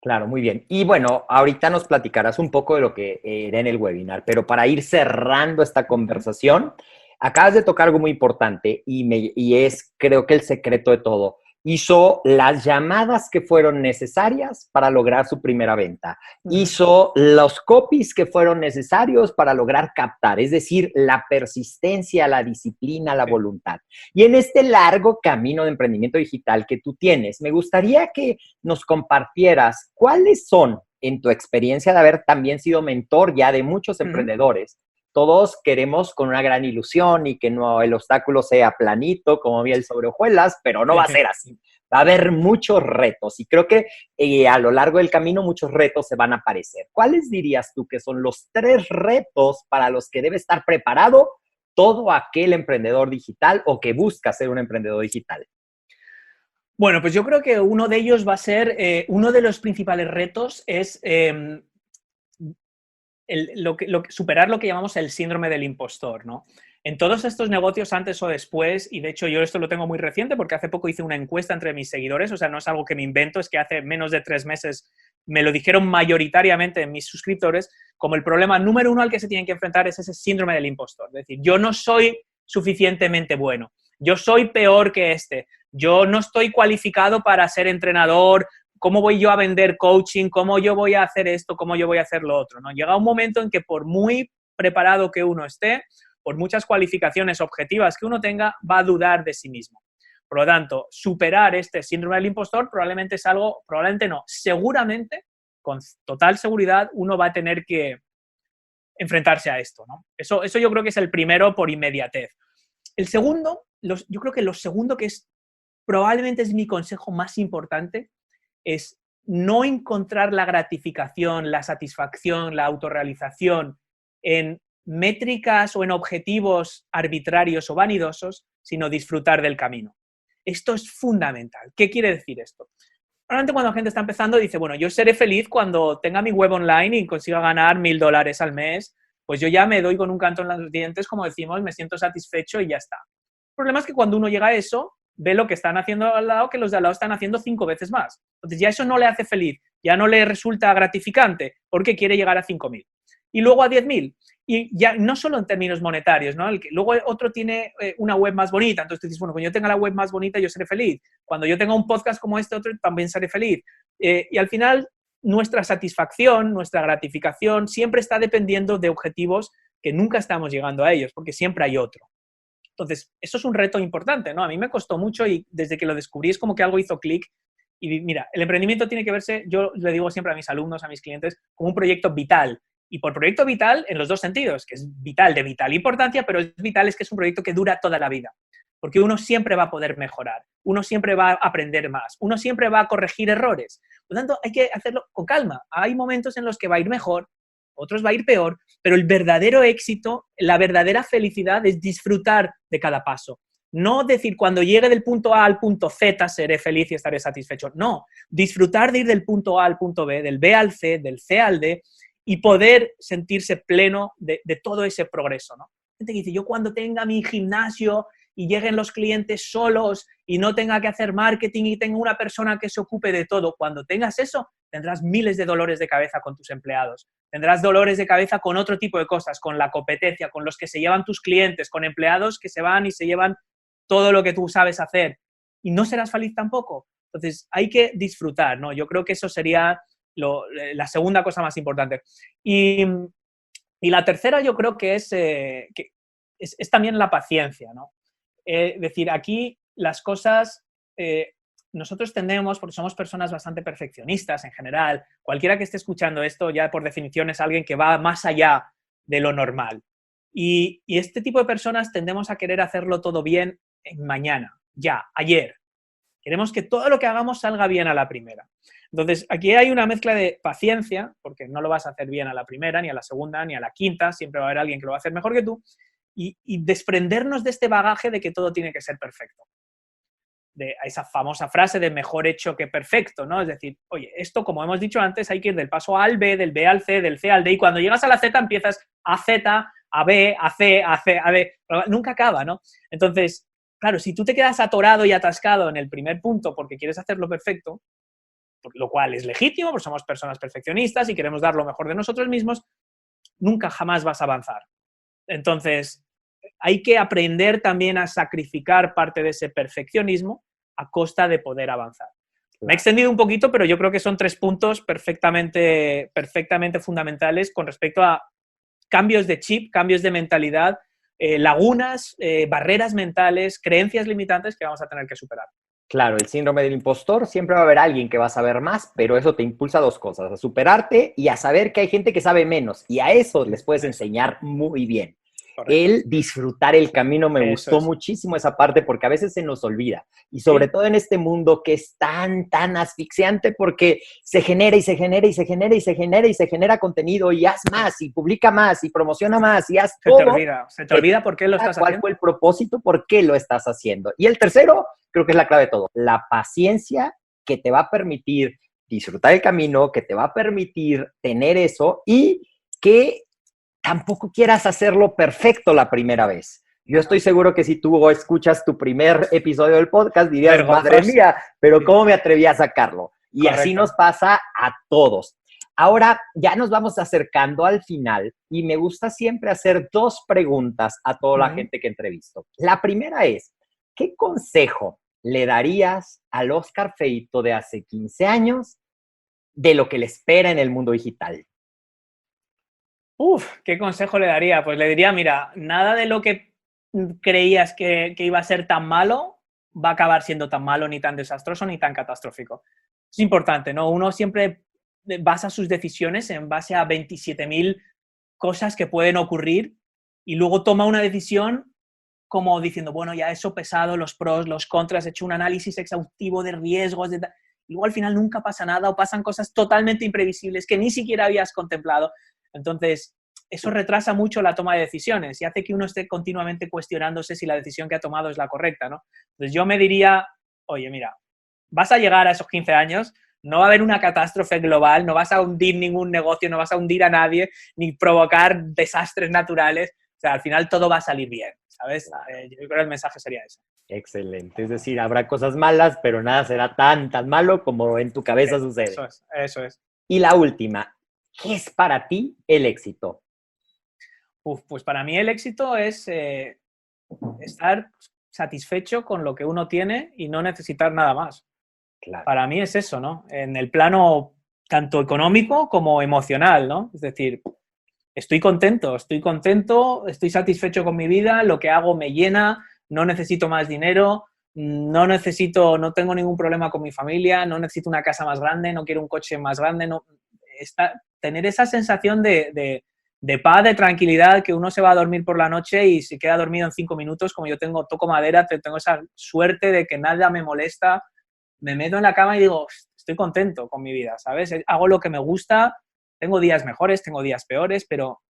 Claro, muy bien. Y bueno, ahorita nos platicarás un poco de lo que era en el webinar, pero para ir cerrando esta conversación, acabas de tocar algo muy importante y es, creo que el secreto de todo. Hizo las llamadas que fueron necesarias para lograr su primera venta. Hizo los copies que fueron necesarios para lograr captar, es decir, la persistencia, la disciplina, la voluntad. Y en este largo camino de emprendimiento digital que tú tienes, me gustaría que nos compartieras cuáles son, en tu experiencia de haber también sido mentor ya de muchos emprendedores. Todos queremos con una gran ilusión y que no el obstáculo sea planito como miel sobre hojuelas, pero no va a ser así. Va a haber muchos retos y creo que a lo largo del camino muchos retos se van a aparecer. ¿Cuáles dirías tú que son los 3 retos para los que debe estar preparado todo aquel emprendedor digital o que busca ser un emprendedor digital? Bueno, pues yo creo que uno de ellos va a ser, uno de los principales retos es superar lo que llamamos el síndrome del impostor, ¿no? En todos estos negocios, antes o después, y de hecho yo esto lo tengo muy reciente porque hace poco hice una encuesta entre mis seguidores, o sea, no es algo que me invento, es que hace menos de 3 meses me lo dijeron mayoritariamente mis suscriptores, como el problema número 1 al que se tienen que enfrentar es ese síndrome del impostor. Es decir, yo no soy suficientemente bueno, yo soy peor que yo no estoy cualificado para ser entrenador. ¿Cómo voy yo a vender coaching? ¿Cómo yo voy a hacer esto? ¿Cómo yo voy a hacer lo otro? ¿No? Llega un momento en que por muy preparado que uno esté, por muchas cualificaciones objetivas que uno tenga, va a dudar de sí mismo. Por lo tanto, superar este síndrome del impostor probablemente es algo, probablemente no, seguramente con total seguridad uno va a tener que enfrentarse a esto, ¿no? Eso yo creo que es el primero por inmediatez. El segundo, yo creo que lo segundo que probablemente es mi consejo más importante, es no encontrar la gratificación, la satisfacción, la autorrealización en métricas o en objetivos arbitrarios o vanidosos, sino disfrutar del camino. Esto es fundamental. ¿Qué quiere decir esto? Normalmente cuando la gente está empezando dice, bueno, yo seré feliz cuando tenga mi web online y consiga ganar $1.000 al mes, pues yo ya me doy con un canto en los dientes, como decimos, me siento satisfecho y ya está. El problema es que cuando uno llega a eso, ve lo que están haciendo al lado, que los de al lado están haciendo 5 veces más. Entonces ya eso no le hace feliz, ya no le resulta gratificante, porque quiere llegar a 5.000. Y luego a 10.000. Y ya no solo en términos monetarios, ¿no? Luego otro tiene una web más bonita, entonces tú dices, bueno, cuando yo tenga la web más bonita yo seré feliz. Cuando yo tenga un podcast como este otro también seré feliz. Y al final nuestra satisfacción, nuestra gratificación siempre está dependiendo de objetivos que nunca estamos llegando a ellos, porque siempre hay otro. Entonces, eso es un reto importante, ¿no? A mí me costó mucho y desde que lo descubrí es como que algo hizo clic. Y mira, el emprendimiento tiene que verse, yo le digo siempre a mis alumnos, a mis clientes, como un proyecto vital. Y por proyecto vital en los dos sentidos, que es vital, de vital importancia, pero es vital es que es un proyecto que dura toda la vida. Porque uno siempre va a poder mejorar, uno siempre va a aprender más, uno siempre va a corregir errores. Por lo tanto, hay que hacerlo con calma. Hay momentos en los que va a ir mejor, otros va a ir peor, pero el verdadero éxito, la verdadera felicidad es disfrutar de cada paso. No decir, cuando llegue del punto A al punto Z seré feliz y estaré satisfecho. No, disfrutar de ir del punto A al punto B, del B al C, del C al D, y poder sentirse pleno de todo ese progreso, ¿no? Gente que dice, yo cuando tenga mi gimnasio y lleguen los clientes solos y no tenga que hacer marketing y tenga una persona que se ocupe de todo, cuando tengas eso, tendrás miles de dolores de cabeza con tus empleados. Tendrás dolores de cabeza con otro tipo de cosas, con la competencia, con los que se llevan tus clientes, con empleados que se van y se llevan todo lo que tú sabes hacer. Y no serás feliz tampoco. Entonces, hay que disfrutar, ¿no? Yo creo que eso sería la segunda cosa más importante. Y la tercera yo creo que es también la paciencia, ¿no? Es decir, aquí las cosas, nosotros tendemos, porque somos personas bastante perfeccionistas en general, cualquiera que esté escuchando esto ya por definición es alguien que va más allá de lo normal. Y este tipo de personas tendemos a querer hacerlo todo bien mañana, ya, ayer. Queremos que todo lo que hagamos salga bien a la primera. Entonces, aquí hay una mezcla de paciencia, porque no lo vas a hacer bien a la primera, ni a la segunda, ni a la quinta, siempre va a haber alguien que lo va a hacer mejor que tú, y desprendernos de este bagaje de que todo tiene que ser perfecto. De esa famosa frase de mejor hecho que perfecto, ¿no? Es decir, oye, esto, como hemos dicho antes, hay que ir del paso A al B, del B al C, del C al D, y cuando llegas a la Z empiezas a Z, a B, a C, a C, a D. Pero nunca acaba, ¿no? Entonces, claro, si tú te quedas atorado y atascado en el primer punto porque quieres hacerlo perfecto, lo cual es legítimo, porque somos personas perfeccionistas y queremos dar lo mejor de nosotros mismos, nunca jamás vas a avanzar. Entonces, hay que aprender también a sacrificar parte de ese perfeccionismo a costa de poder avanzar. Me he extendido un poquito, pero yo creo que son 3 puntos perfectamente fundamentales con respecto a cambios de chip, cambios de mentalidad, lagunas, barreras mentales, creencias limitantes que vamos a tener que superar. Claro, el síndrome del impostor, siempre va a haber alguien que va a saber más, pero eso te impulsa a 2 cosas, a superarte y a saber que hay gente que sabe menos, y a eso les puedes enseñar muy bien. Correcto. El disfrutar el camino, me gustó muchísimo esa parte porque a veces se nos olvida, y sobre todo en este mundo que es tan asfixiante porque se genera y se genera y se genera y se genera y se genera contenido y haz más y publica más y promociona más y haz todo. Se te olvida por qué lo estás haciendo. ¿Cuál fue el propósito? ¿Por qué lo estás haciendo? Y el tercero, creo que es la clave de todo, la paciencia que te va a permitir disfrutar el camino, que te va a permitir tener eso y que tampoco quieras hacerlo perfecto la primera vez. Yo estoy seguro que si tú escuchas tu primer episodio del podcast dirías, madre mía, pero ¿cómo me atreví a sacarlo? Y correcto. Así nos pasa a todos. Ahora ya nos vamos acercando al final y me gusta siempre hacer 2 preguntas a toda la gente que entrevisto. La primera es, ¿qué consejo le darías al Óscar Feito de hace 15 años de lo que le espera en el mundo digital? ¿Qué consejo le daría? Pues le diría, mira, nada de lo que creías que iba a ser tan malo va a acabar siendo tan malo, ni tan desastroso, ni tan catastrófico. Es importante, ¿no? Uno siempre basa sus decisiones en base a 27.000 cosas que pueden ocurrir y luego toma una decisión como diciendo, bueno, ya he sopesado los pros, los contras, he hecho un análisis exhaustivo de riesgos, y luego al final nunca pasa nada o pasan cosas totalmente imprevisibles que ni siquiera habías contemplado. Entonces, eso retrasa mucho la toma de decisiones y hace que uno esté continuamente cuestionándose si la decisión que ha tomado es la correcta, ¿no? Entonces, yo me diría, oye, mira, vas a llegar a esos 15 años, no va a haber una catástrofe global, no vas a hundir ningún negocio, no vas a hundir a nadie, ni provocar desastres naturales. O sea, al final todo va a salir bien, ¿sabes? Claro. Yo creo que el mensaje sería ese. Excelente. Es decir, habrá cosas malas, pero nada será tan malo como en tu cabeza sucede. Eso es. Y la última, ¿qué es para ti el éxito? Pues para mí el éxito es estar satisfecho con lo que uno tiene y no necesitar nada más. Claro. Para mí es eso, ¿no? En el plano tanto económico como emocional, ¿no? Es decir, estoy contento, estoy satisfecho con mi vida, lo que hago me llena, no necesito más dinero, no tengo ningún problema con mi familia, no necesito una casa más grande, no quiero un coche más grande, tener esa sensación de paz, de tranquilidad, que uno se va a dormir por la noche y se queda dormido en 5 minutos, como yo toco madera, tengo esa suerte de que nada me molesta, me meto en la cama y digo, estoy contento con mi vida, ¿sabes? Hago lo que me gusta, tengo días mejores, tengo días peores, pero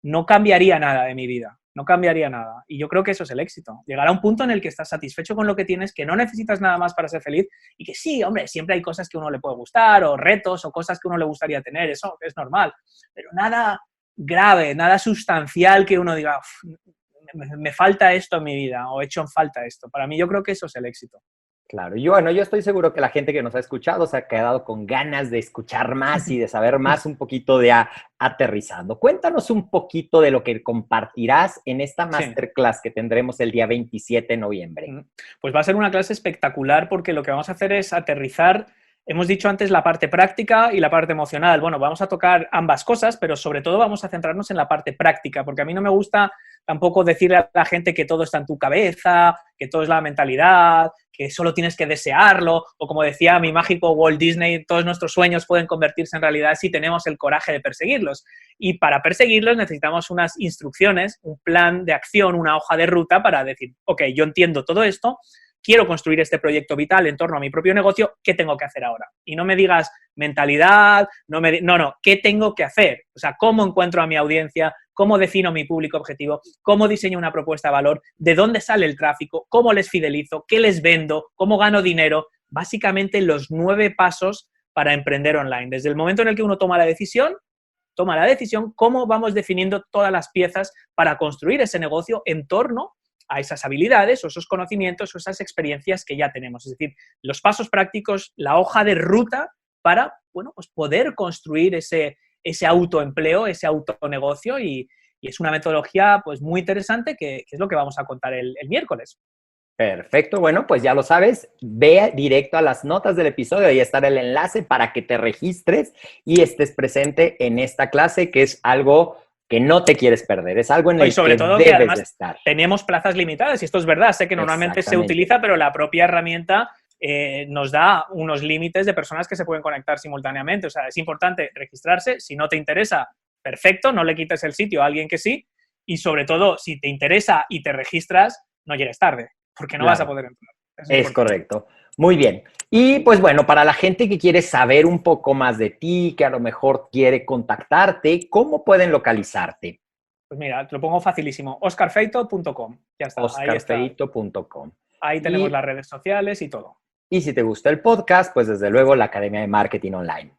no cambiaría nada de mi vida, no cambiaría nada. Y yo creo que eso es el éxito. Llegar a un punto en el que estás satisfecho con lo que tienes, que no necesitas nada más para ser feliz y que sí, hombre, siempre hay cosas que a uno le puede gustar o retos o cosas que a uno le gustaría tener, eso es normal, pero nada grave, nada sustancial que uno diga, me falta esto en mi vida o he hecho en falta esto. Para mí yo creo que eso es el éxito. Claro, y bueno, yo estoy seguro que la gente que nos ha escuchado se ha quedado con ganas de escuchar más y de saber más un poquito de aterrizando. Cuéntanos un poquito de lo que compartirás en esta masterclass que tendremos el día 27 de noviembre. Pues va a ser una clase espectacular porque lo que vamos a hacer es aterrizar. Hemos dicho antes la parte práctica y la parte emocional. Bueno, vamos a tocar ambas cosas, pero sobre todo vamos a centrarnos en la parte práctica, porque a mí no me gusta tampoco decirle a la gente que todo está en tu cabeza, que todo es la mentalidad, que solo tienes que desearlo, o como decía mi mágico Walt Disney, todos nuestros sueños pueden convertirse en realidad si tenemos el coraje de perseguirlos. Y para perseguirlos necesitamos unas instrucciones, un plan de acción, una hoja de ruta para decir, ok, yo entiendo todo esto, quiero construir este proyecto vital en torno a mi propio negocio, ¿qué tengo que hacer ahora? Y no me digas mentalidad, no, ¿qué tengo que hacer? O sea, ¿cómo encuentro a mi audiencia? ¿Cómo defino mi público objetivo? ¿Cómo diseño una propuesta de valor? ¿De dónde sale el tráfico? ¿Cómo les fidelizo? ¿Qué les vendo? ¿Cómo gano dinero? Básicamente los 9 pasos para emprender online. Desde el momento en el que uno toma la decisión, cómo vamos definiendo todas las piezas para construir ese negocio en torno a esas habilidades o esos conocimientos o esas experiencias que ya tenemos. Es decir, los pasos prácticos, la hoja de ruta para, bueno, pues poder construir ese autoempleo, ese autonegocio y es una metodología pues muy interesante que es lo que vamos a contar el miércoles. Perfecto, bueno, pues ya lo sabes, ve directo a las notas del episodio, ahí estará el enlace para que te registres y estés presente en esta clase, que es algo que no te quieres perder, es algo en el sobre que todo debes que además de estar. Tenemos plazas limitadas y esto es verdad, sé que normalmente se utiliza, pero la propia herramienta nos da unos límites de personas que se pueden conectar simultáneamente, o sea, es importante registrarse, si no te interesa, perfecto, no le quites el sitio a alguien que sí, y sobre todo, si te interesa y te registras, no llegues tarde, porque no vas a poder entrar. Es correcto. Muy bien. Y pues bueno, para la gente que quiere saber un poco más de ti, que a lo mejor quiere contactarte, ¿cómo pueden localizarte? Pues mira, te lo pongo facilísimo, oscarfeito.com. Ya está, oscarfeito.com. Ahí tenemos las redes sociales y todo. Y si te gusta el podcast, pues desde luego la Academia de Marketing Online.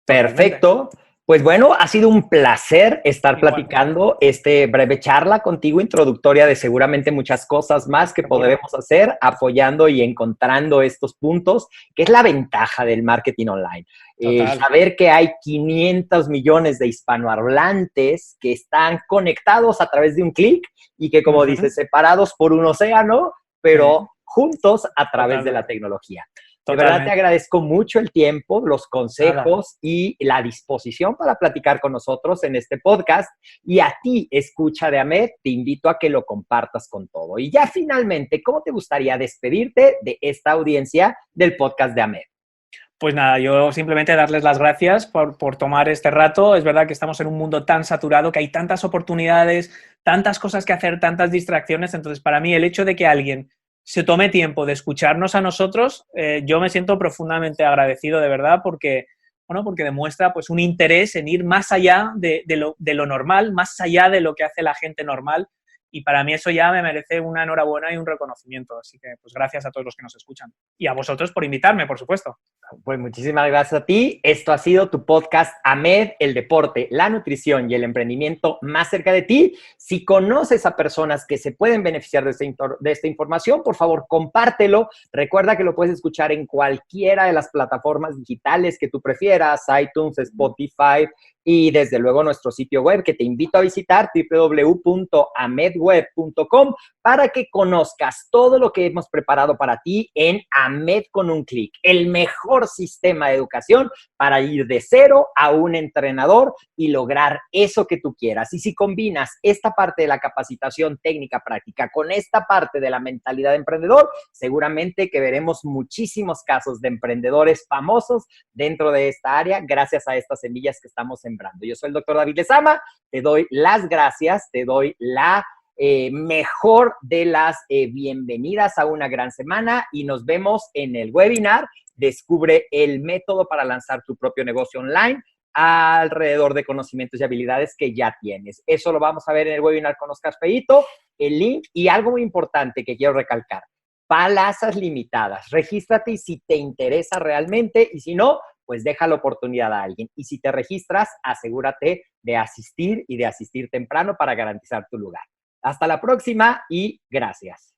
Perfecto. Pues bueno, ha sido un placer estar platicando este breve charla contigo, introductoria de seguramente muchas cosas más que podremos hacer apoyando y encontrando estos puntos, que es la ventaja del marketing online. Saber que hay 500 millones de hispanohablantes que están conectados a través de un clic y que, como dices, separados por un océano, pero juntos a través de la tecnología. De verdad te agradezco mucho el tiempo, los consejos y la disposición para platicar con nosotros en este podcast. Y a ti, escucha de Ahmed, te invito a que lo compartas con todo. Y ya finalmente, ¿cómo te gustaría despedirte de esta audiencia del podcast de Ahmed? Pues nada, yo simplemente darles las gracias por tomar este rato. Es verdad que estamos en un mundo tan saturado, que hay tantas oportunidades, tantas cosas que hacer, tantas distracciones. Entonces, para mí, el hecho de que alguien se tome tiempo de escucharnos a nosotros, yo me siento profundamente agradecido, de verdad, porque, bueno, porque demuestra pues, un interés en ir más allá de lo normal, más allá de lo que hace la gente normal. Y para mí eso ya me merece una enhorabuena y un reconocimiento. Así que, pues gracias a todos los que nos escuchan. Y a vosotros por invitarme, por supuesto. Pues muchísimas gracias a ti. Esto ha sido tu podcast AMED, el deporte, la nutrición y el emprendimiento más cerca de ti. Si conoces a personas que se pueden beneficiar de esta información, por favor, compártelo. Recuerda que lo puedes escuchar en cualquiera de las plataformas digitales que tú prefieras, iTunes, Spotify y desde luego nuestro sitio web que te invito a visitar, www.amedweb.com, para que conozcas todo lo que hemos preparado para ti en AMED con un clic, el mejor sistema de educación para ir de cero a un entrenador y lograr eso que tú quieras. Y si combinas esta parte de la capacitación técnica práctica con esta parte de la mentalidad de emprendedor, seguramente que veremos muchísimos casos de emprendedores famosos dentro de esta área gracias a estas semillas que estamos sembrando. Yo soy el doctor David Lezama, te doy las gracias, te doy la mejor de las bienvenidas a una gran semana y nos vemos en el webinar. Descubre el método para lanzar tu propio negocio online alrededor de conocimientos y habilidades que ya tienes. Eso lo vamos a ver en el webinar con Oscar Feito, el link y algo muy importante que quiero recalcar. Plazas limitadas. Regístrate y si te interesa realmente y si no, pues deja la oportunidad a alguien. Y si te registras, asegúrate de asistir y de asistir temprano para garantizar tu lugar. Hasta la próxima y gracias.